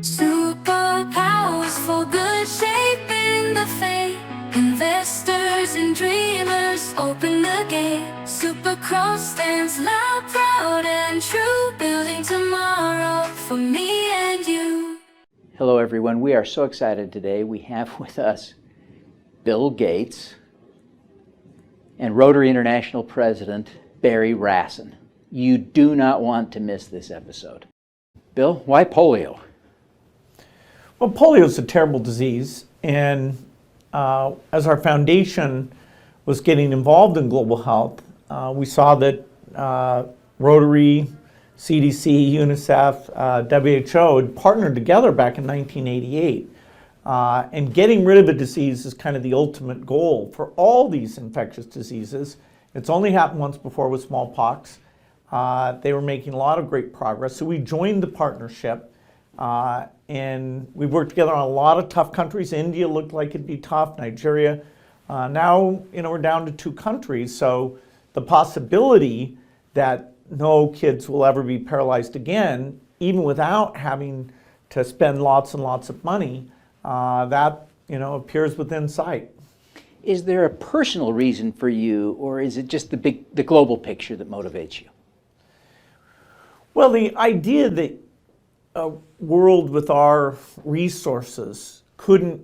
Superpowers for good, shaping the fate. Investors and dreamers open the gate. Supercross stands loud, proud and true, building tomorrow for me and you. Hello everyone, we are so excited today. We have with us Bill Gates and Rotary International President Barry Rassin. You do not want to miss this episode. Bill, why polio? Well, polio is a terrible disease, and as our foundation was getting involved in global health, we saw that Rotary, CDC, UNICEF, WHO had partnered together back in 1988. And getting rid of a disease is kind of the ultimate goal for all these infectious diseases. It's only happened once before with smallpox. They were making a lot of great progress, so we joined the partnership. And we worked together on a lot of tough countries. India looked like it'd be tough, Nigeria. Now, we're down to 2 countries, so the possibility that no kids will ever be paralyzed again, even without having to spend lots and lots of money, that appears within sight. Is there a personal reason for you, or is it just the global picture that motivates you? Well, the idea that a world with our resources couldn't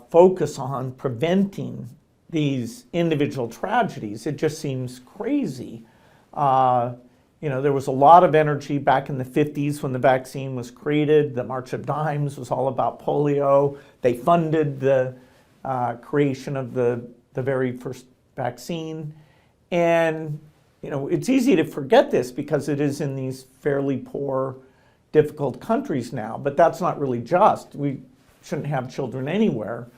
focus on preventing these individual tragedies, it just seems crazy. There was a lot of energy back in the 50s when the vaccine was created. The March of Dimes was all about polio. They funded the creation of the very first vaccine. And, it's easy to forget this because it is in these fairly poor, difficult countries now, but that's not really just. We shouldn't have children anywhere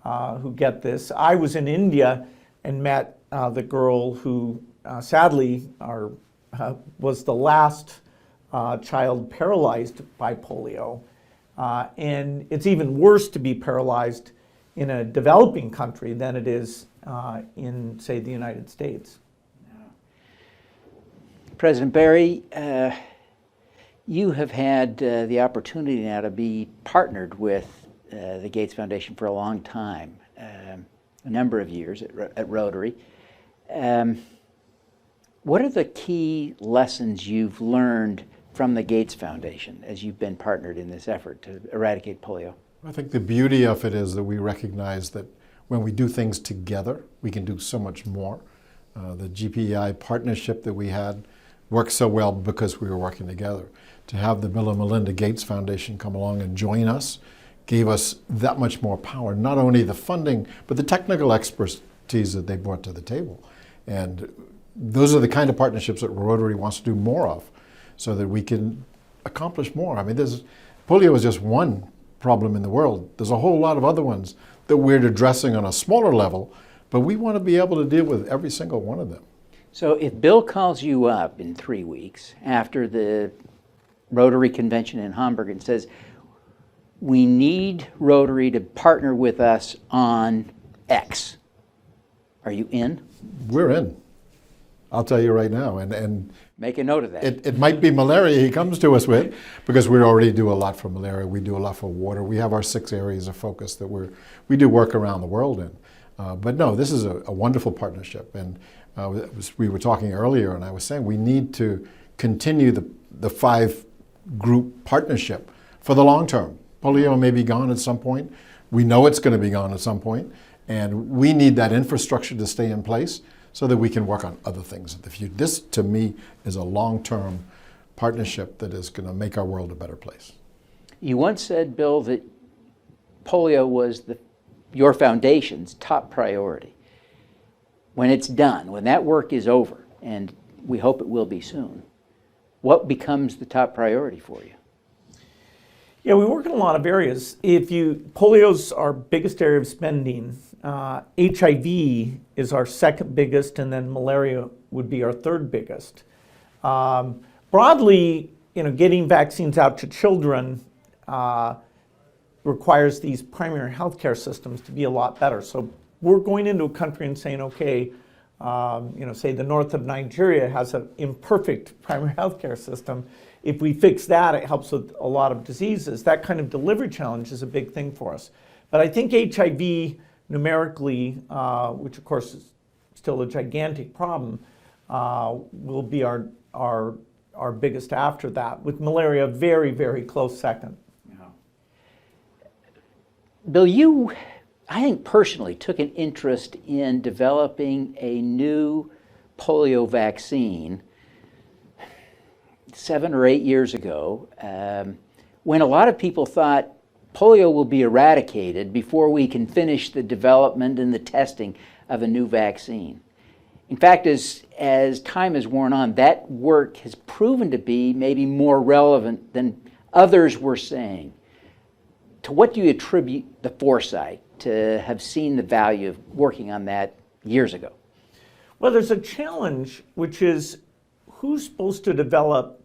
who get this. I was in India and met the girl who sadly was the last child paralyzed by polio. And it's even worse to be paralyzed in a developing country than it is in, say, the United States. President Barry, you have had the opportunity now to be partnered with the Gates Foundation for a long time, a number of years at Rotary. What are the key lessons you've learned from the Gates Foundation as you've been partnered in this effort to eradicate polio? I think the beauty of it is that we recognize that when we do things together, we can do so much more. The GPEI partnership that we had worked so well because we were working together. To have the Bill and Melinda Gates Foundation come along and join us gave us that much more power, not only the funding, but the technical expertise that they brought to the table. And those are the kind of partnerships that Rotary wants to do more of so that we can accomplish more. I mean, polio is just one problem in the world. There's a whole lot of other ones that we're addressing on a smaller level, but we want to be able to deal with every single one of them. So if Bill calls you up in 3 weeks after the Rotary convention in Hamburg and says, we need Rotary to partner with us on X, are you in? We're in. I'll tell you right now. And make a note of that. It might be malaria he comes to us with, because we already do a lot for malaria. We do a lot for water. We have our 6 areas of focus that we do work around the world in. But no, this is a wonderful partnership. And we were talking earlier, and I was saying we need to continue the 5-group partnership for the long term. Polio may be gone at some point. We know it's going to be gone at some point, and we need that infrastructure to stay in place so that we can work on other things in the future. This, to me, is a long-term partnership that is going to make our world a better place. You once said, Bill, that polio was your foundation's top priority. When it's done, when that work is over, and we hope it will be soon, what becomes the top priority for you? Yeah, we work in a lot of areas. Polio's our biggest area of spending. HIV is our second biggest, and then malaria would be our third biggest. Broadly, getting vaccines out to children requires these primary healthcare systems to be a lot better. So we're going into a country and saying, okay, say the north of Nigeria has an imperfect primary healthcare system, if we fix that, it helps with a lot of diseases. That kind of delivery challenge is a big thing for us. But I think HIV numerically, which of course is still a gigantic problem, will be our biggest after that, with malaria very, very close second. Bill, you, I think personally, took an interest in developing a new polio vaccine 7 or 8 years ago, when a lot of people thought polio will be eradicated before we can finish the development and the testing of a new vaccine. In fact, as time has worn on, that work has proven to be maybe more relevant than others were saying. To what do you attribute the foresight to have seen the value of working on that years ago? Well, there's a challenge, which is who's supposed to develop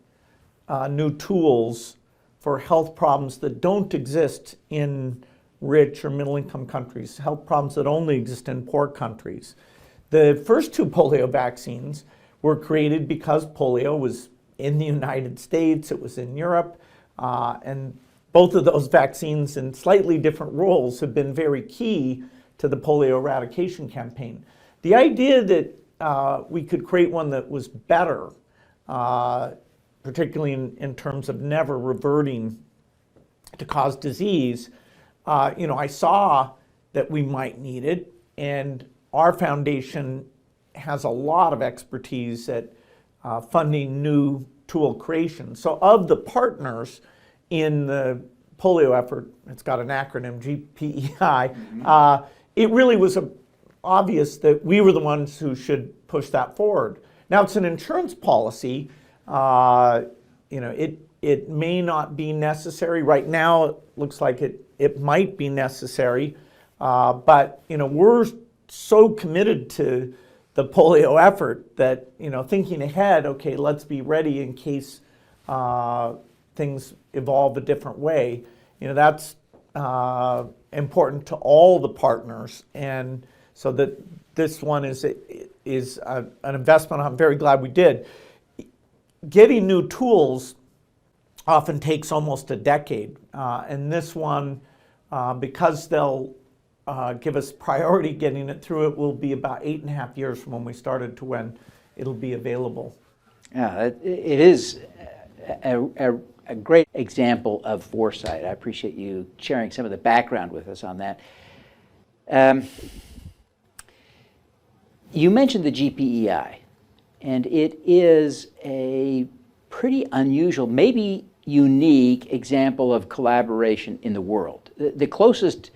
new tools for health problems that don't exist in rich or middle-income countries, health problems that only exist in poor countries. The first 2 polio vaccines were created because polio was in the United States, it was in Europe, and both of those vaccines in slightly different roles have been very key to the polio eradication campaign. The idea that we could create one that was better, particularly in terms of never reverting to cause disease, I saw that we might need it, and our foundation has a lot of expertise at funding new tool creation. So of the partners in the polio effort, it's got an acronym, GPEI, it really was obvious that we were the ones who should push that forward. Now it's an insurance policy. It may not be necessary. Right now it looks like it might be necessary, but we're so committed to the polio effort that thinking ahead, okay, let's be ready in case things evolve a different way. That's important to all the partners, and so that this one is an investment I'm very glad we did. Getting new tools often takes almost a decade, and this one, because they'll give us priority getting it through, it will be about 8.5 years from when we started to when it'll be available. Yeah, it is a great example of foresight. I appreciate you sharing some of the background with us on that. You mentioned the GPEI, and it is a pretty unusual, maybe unique example of collaboration in the world. The closest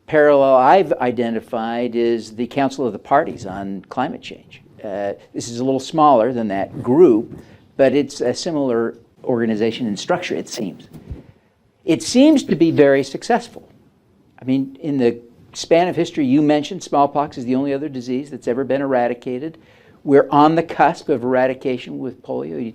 parallel I've identified is the Council of the Parties on Climate Change. This is a little smaller than that group, but it's a similar organization and structure, it seems. It seems to be very successful. I mean, in the span of history you mentioned, smallpox is the only other disease that's ever been eradicated. We're on the cusp of eradication with polio.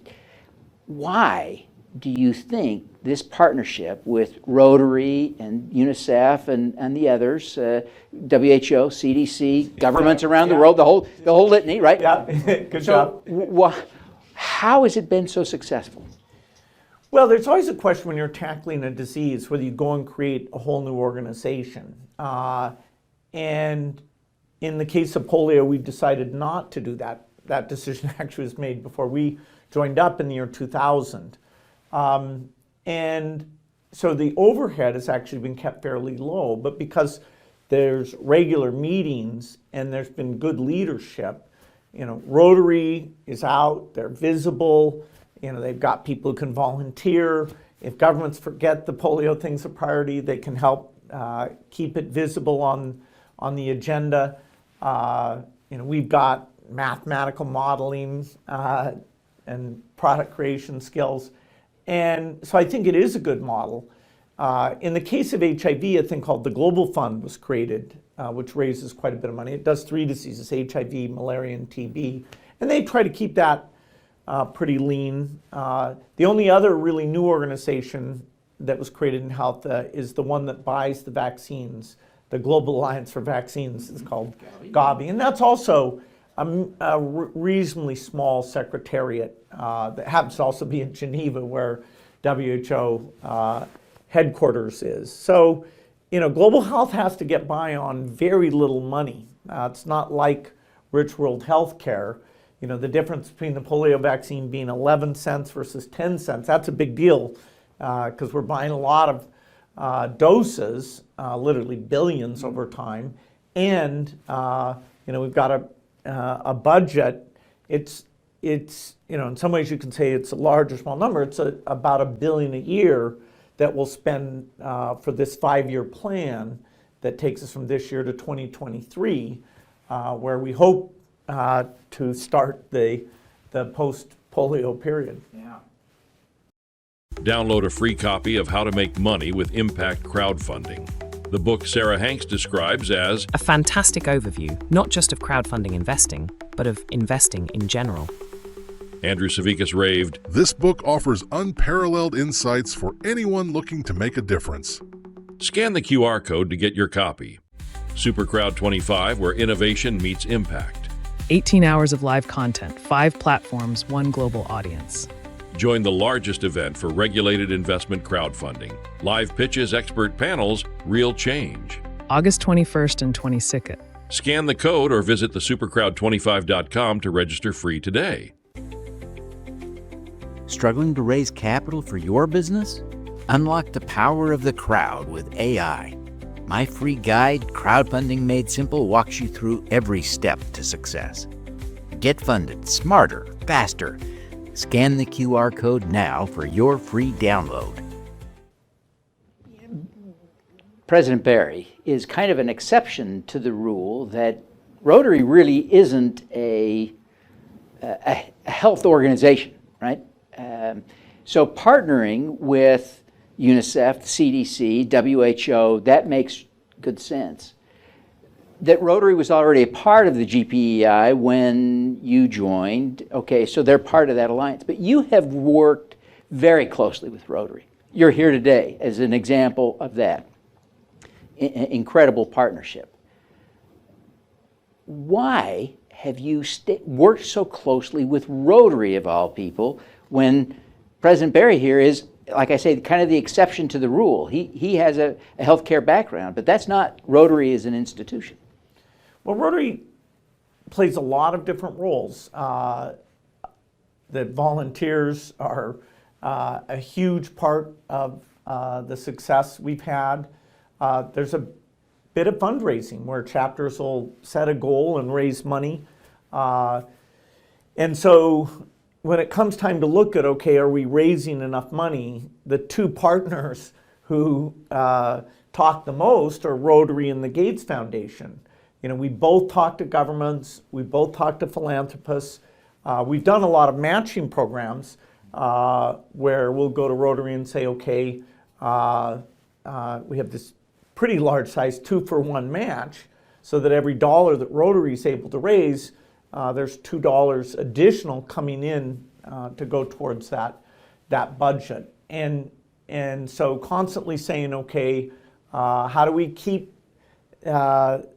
Why do you think this partnership with Rotary and UNICEF and the others, WHO, CDC, governments around the world, the whole litany, right? Yeah, good job. How has it been so successful? Well, there's always a question when you're tackling a disease, whether you go and create a whole new organization. And in the case of polio, we decided not to do that. That decision actually was made before we joined up in the year 2000. And so the overhead has actually been kept fairly low, but because there's regular meetings and there's been good leadership, Rotary is out, they're visible, they've got people who can volunteer. If governments forget the polio thing's a priority, they can help keep it visible on the agenda. We've got mathematical modeling and product creation skills. And so I think it is a good model. In the case of HIV, a thing called the Global Fund was created, which raises quite a bit of money. It does 3 diseases, HIV, malaria, and TB. And they try to keep that pretty lean. The only other really new organization that was created in health is the one that buys the vaccines. The Global Alliance for Vaccines is called Gavi. And that's also reasonably small secretariat that happens to also be in Geneva, where WHO headquarters is. So, global health has to get by on very little money. It's not like rich world healthcare. The difference between the polio vaccine being 11 cents versus 10 cents, that's a big deal because we're buying a lot of doses, literally billions over time, and we've got a budget. It's in some ways you can say it's a large or small number. It's about $1 billion a year that we'll spend for this 5-year plan that takes us from this year to 2023, where we hope to start the post-polio period. Yeah. Download a free copy of How to Make Money with Impact Crowdfunding. The book Sarah Hanks describes as a fantastic overview, not just of crowdfunding investing, but of investing in general. Andrew Savickas raved, "This book offers unparalleled insights for anyone looking to make a difference." Scan the QR code to get your copy. Supercrowd 25, where innovation meets impact. 18 hours of live content, 5 platforms, 1 global audience. Join the largest event for regulated investment crowdfunding. Live pitches, expert panels, real change. August 21st and 22nd. Scan the code or visit thesupercrowd25.com to register free today. Struggling to raise capital for your business? Unlock the power of the crowd with AI. My free guide, Crowdfunding Made Simple, walks you through every step to success. Get funded smarter, faster. Scan the QR code now for your free download. President Barry is kind of an exception to the rule that Rotary really isn't a health organization, right? So partnering with UNICEF, CDC, WHO, that makes good sense. That Rotary was already a part of the GPEI when you joined, okay, so they're part of that alliance. But you have worked very closely with Rotary. You're here today as an example of that. Incredible partnership. Why have you worked so closely with Rotary, of all people, when President Barry here is, like I say, kind of the exception to the rule? He has a healthcare background, but that's not Rotary as an institution. Well, Rotary plays a lot of different roles. That volunteers are a huge part of the success we've had. There's a bit of fundraising where chapters will set a goal and raise money. And so when it comes time to look at, okay, are we raising enough money? The two partners who talk the most are Rotary and the Gates Foundation. We both talk to governments, we both talk to philanthropists. We've done a lot of matching programs where we'll go to Rotary and say, okay, we have this pretty large size 2-for-1 match, so that every dollar that Rotary is able to raise, there's $2 additional coming in to go towards that budget. And so constantly saying, okay, how do we keep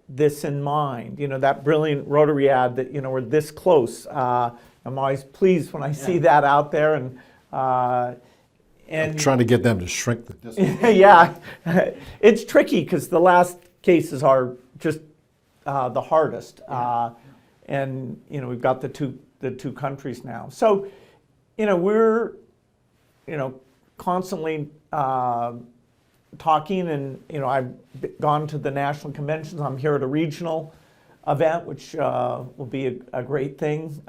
this in mind? That brilliant Rotary ad that, we're this close. I'm always pleased when I see that out there. And I'm trying to get them to shrink the distance. Yeah, it's tricky because the last cases are just the hardest. And we've got the two countries now. So, we're constantly talking, and I've gone to the national conventions. I'm here at a regional event, which will be a great thing.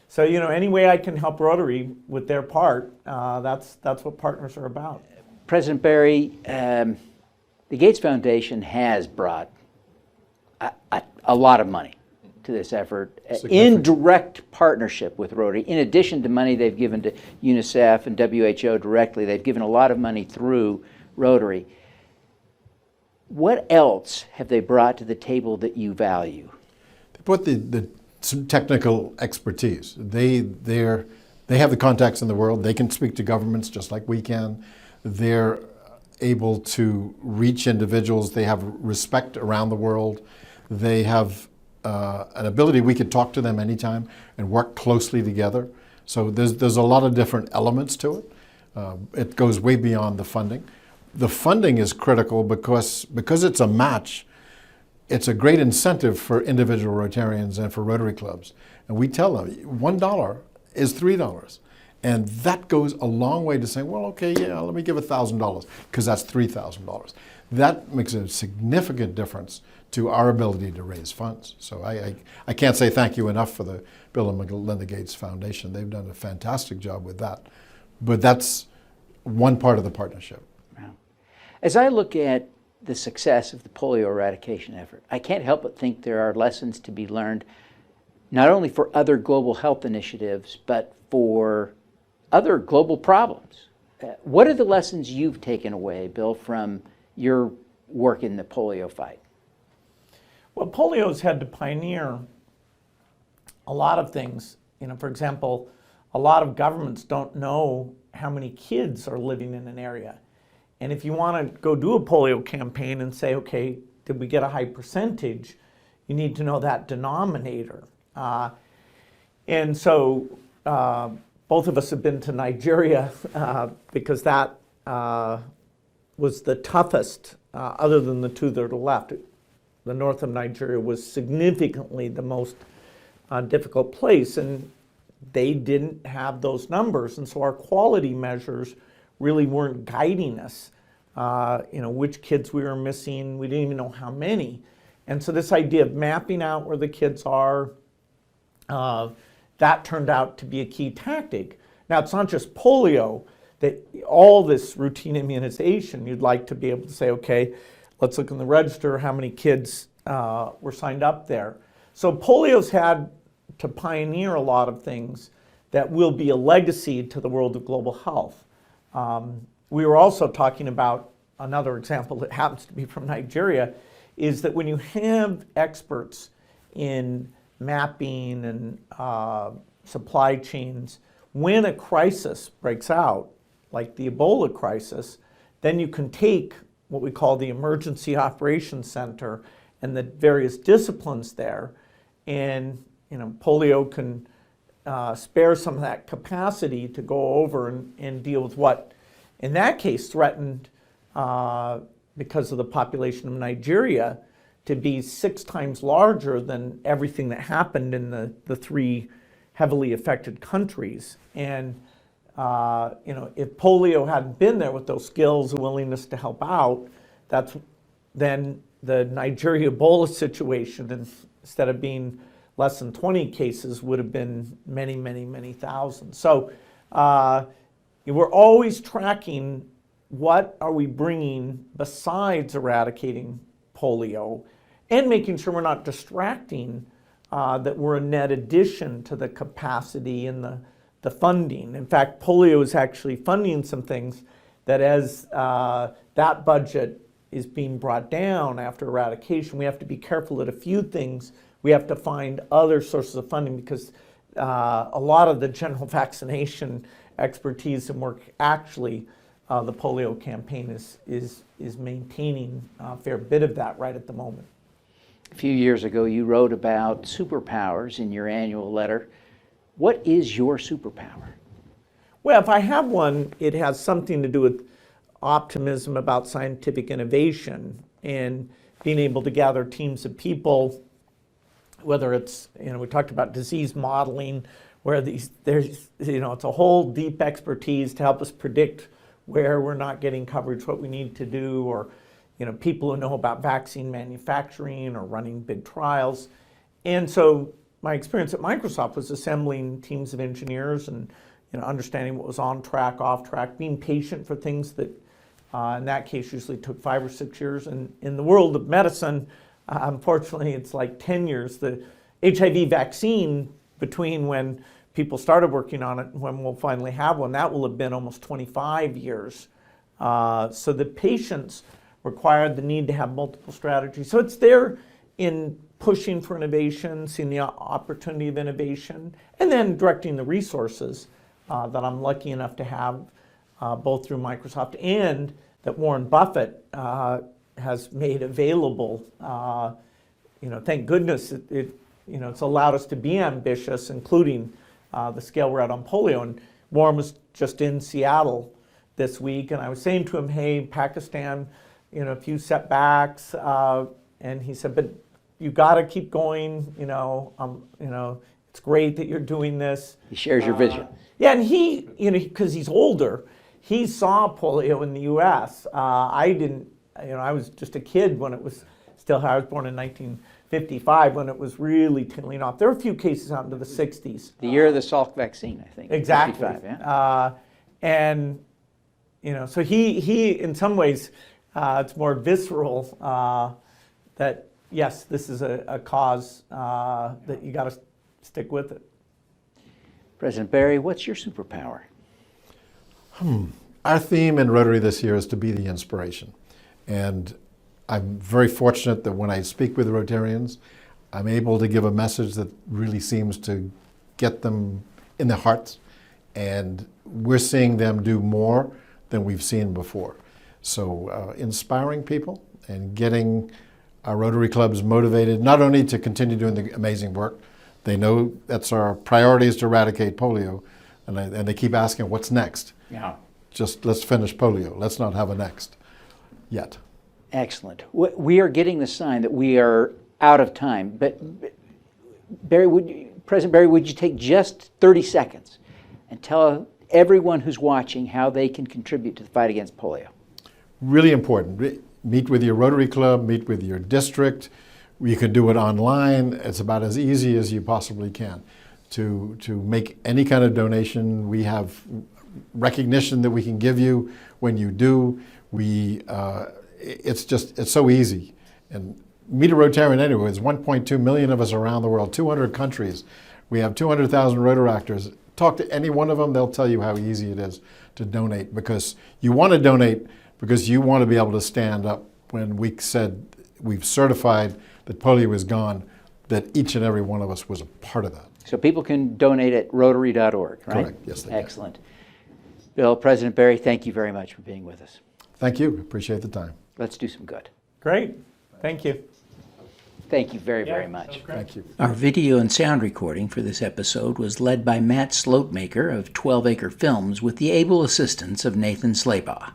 So any way I can help Rotary with their part, that's what partners are about. President Barry, the Gates Foundation has brought a lot of money to this effort in direct partnership with Rotary. In addition to money they've given to UNICEF and WHO directly, they've given a lot of money through Rotary. What else have they brought to the table that you value? They brought some technical expertise. They have the contacts in the world. They can speak to governments just like we can. They're able to reach individuals. They have respect around the world. They have an ability we could talk to them anytime and work closely together. So there's a lot of different elements to it. It goes way beyond the funding. The funding is critical because it's a match. It's a great incentive for individual Rotarians and for Rotary clubs. And we tell them $1 is $3. And that goes a long way to saying, well, okay, yeah, let me give $1,000 because that's $3,000. That makes a significant difference to our ability to raise funds. So I can't say thank you enough for the Bill and Melinda Gates Foundation. They've done a fantastic job with that. But that's one part of the partnership. Wow. As I look at the success of the polio eradication effort, I can't help but think there are lessons to be learned not only for other global health initiatives, but for other global problems. What are the lessons you've taken away, Bill, from your work in the polio fight? Well, polio's had to pioneer a lot of things. For example, a lot of governments don't know how many kids are living in an area. And if you want to go do a polio campaign and say, okay, did we get a high percentage? You need to know that denominator. And so both of us have been to Nigeria because that was the toughest, other than the two that are left. The north of Nigeria was significantly the most difficult place, and they didn't have those numbers. And so our quality measures really weren't guiding us, which kids we were missing. We didn't even know how many. And so this idea of mapping out where the kids are, that turned out to be a key tactic. Now, it's not just polio, that all this routine immunization, you'd like to be able to say, okay, let's look in the register, how many kids were signed up there. So polio's had to pioneer a lot of things that will be a legacy to the world of global health. We were also talking about another example that happens to be from Nigeria, is that when you have experts in mapping and supply chains, when a crisis breaks out, like the Ebola crisis, then you can take what we call the Emergency Operations Center and the various disciplines there, and polio can spare some of that capacity to go over and deal with what, in that case, threatened, because of the population of Nigeria, to be 6 times larger than everything that happened in the 3 heavily affected countries. And if polio hadn't been there with those skills and willingness to help out, then the Nigeria Ebola situation, instead of being less than 20 cases, would have been many, many, many thousands. So we're always tracking what are we bringing besides eradicating polio, and making sure we're not distracting, that we're a net addition to the capacity and the funding. In fact, polio is actually funding some things that as that budget is being brought down after eradication, we have to be careful at a few things. We have to find other sources of funding, because a lot of the general vaccination expertise and work, actually, the polio campaign is maintaining a fair bit of that right at the moment. A few years ago, you wrote about superpowers in your annual letter. What is your superpower? Well, if I have one, it has something to do with optimism about scientific innovation and being able to gather teams of people, whether it's, we talked about disease modeling, where there's it's a whole deep expertise to help us predict where we're not getting coverage, what we need to do, or people who know about vaccine manufacturing or running big trials. And so my experience at Microsoft was assembling teams of engineers and understanding what was on track, off track, being patient for things that in that case usually took 5 or 6 years. And in the world of medicine, unfortunately, it's like 10 years. The HIV vaccine, between when people started working on it and when we'll finally have one, that will have been almost 25 years. So the patients required the need to have multiple strategies. So it's there in pushing for innovation, seeing the opportunity of innovation, and then directing the resources that I'm lucky enough to have both through Microsoft and that Warren Buffett has made available thank goodness it's allowed us to be ambitious, including the scale we're at on polio. And Warren was just in Seattle this week, and I was saying to him, hey, Pakistan, a few setbacks, and he said, but you got to keep going, it's great that you're doing this. He shares your vision. Yeah, and he, because he's older, he saw polio in the U.S. I didn't, I was just a kid when it was still, I was born in 1955 when it was really tailing off. There were a few cases out into the 60s. The year of the Salk vaccine, I think. Exactly. 55, yeah. And, so he in some ways, it's more visceral that, yes, this is a cause that you got to stick with it. President Barry, what's your superpower? Our theme in Rotary this year is to be the inspiration. And I'm very fortunate that when I speak with Rotarians, I'm able to give a message that really seems to get them in their hearts. And we're seeing them do more than we've seen before. So inspiring people and getting our Rotary clubs motivated, not only to continue doing the amazing work, they know that's our priority is to eradicate polio, and they keep asking, what's next? Yeah. Just let's finish polio. Let's not have a next yet. Excellent. We are getting the sign that we are out of time, but President Barry, would you take just 30 seconds and tell everyone who's watching how they can contribute to the fight against polio? Really important. Meet with your Rotary Club, meet with your district. You can do it online. It's about as easy as you possibly can to make any kind of donation. We have recognition that we can give you when you do. It's so easy. And meet a Rotarian anywhere. There's 1.2 million of us around the world, 200 countries. We have 200,000 Rotaractors. Talk to any one of them, they'll tell you how easy it is to donate, because you want to donate because you want to be able to stand up when we said we've certified that polio is gone, that each and every one of us was a part of that. So people can donate at Rotary.org, right? Correct, yes they can. Excellent. Bill, President Barry, thank you very much for being with us. Thank you, appreciate the time. Let's do some good. Great, thank you. Thank you very much. Thank you. Our video and sound recording for this episode was led by Matt Slotemaker of 12 Acre Films with the able assistance of Nathan Slabaugh.